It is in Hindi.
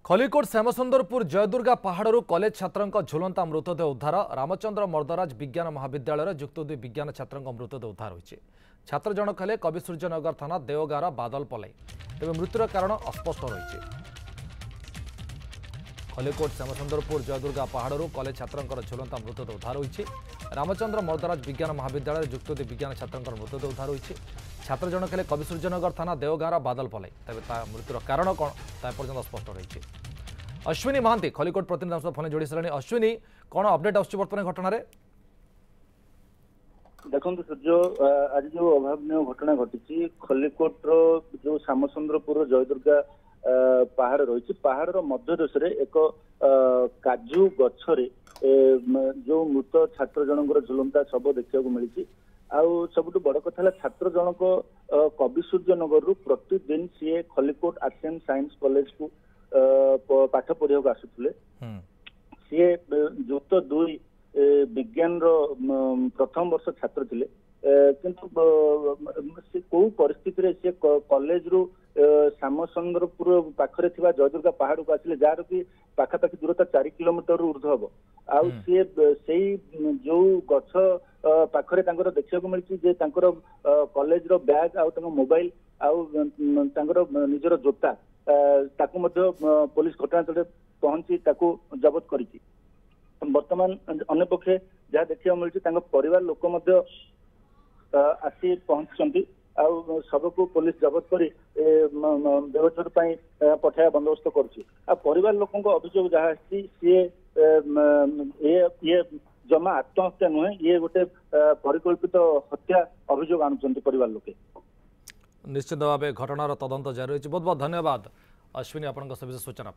खलिकोट श्यामसुंदरपुर जयदुर्गा पहाड़ू कॉलेज छात्र झुलंता मृतदेह उद्धार रामचंद्र मर्दराज विज्ञान महाविद्यालय युक्त दुई विज्ञान छात्र मृतदेह उद्धार होइछे। छात्र जनक हेले कविसूर्यनगर थाना देवगाँर बादल पलाई तेज मृत्युर कारण अस्पष्ट रही। खलिकोट श्यामसुंदरपुर जयदुर्गा पहाड़ू कॉलेज छात्र झुलंता मृतदेह उद्धार होइछे। रामचंद्र मर्दराज विज्ञान महाविद्यालय युक्त दुई विज्ञान छात्र मृतदेह उद्धार होइछे। छात्र जनक हेले कविसूर्यनगर थाना देवगाँर बादल पलाई तेज मृत्युर कारण कौन पर्यटन स्पष्ट रही। अश्विनी महांती खलिकोट प्रतिनिधि फोन जोड़ी सारे। अश्विनी कौन अपडेट आसुछि वर्तमान घटना रे? देखो जो आज जो अभावनीय घटना घटी खलिकोट जो श्यामचंद्रपुर जयदुर्गा पहाड़ रही पहाड़ मध्य देश एक काजू गछरे जो मृत छात्र जनकर झुलंता शव देखा मिली। आउ सबुठ बड़ कथा छात्र जनक कविसूर्यनगर प्रतिदिन सी Khallikote arts and science college को पाठ पढ़ा आसुले। सी युक्त दुई विज्ञान प्रथम वर्ष छात्र थिले किंतु कौ परिस्थिति सी कॉलेज रु श्यामचंद्रपुर पाखरे थिबा जयदुर्गा पहाड़ को आसिले जार कि पाखापाखि दूरता 4 किलोमीटर ऊर्ध्व हम। आउ सी जो गछ पाखरे देखा मिली जे कॉलेज रो बैग आउ मोबाइल आउ निजर जोता ताकू मध्य पुलिस घटनास्थल पहुंची ताकू जबत करी। वर्तमान अन्य पक्षे जहाँ देखा मिली परिवार लोक आसी पहुंची आउ सबको पुलिस जबत कर व्यवच्छेद पठाया बंदोबस्त कर। परिवार लोक अभियोग जहाँ सी ये जमा आत्महत्या नुहे ये गोटे परिकल्पित हत्या अभियोग आणुचंती परिवार लोके। निश्चित भाव घटनार तदंत जारी रही। बहुत बहुत धन्यवाद अश्विनी आपन सूचना।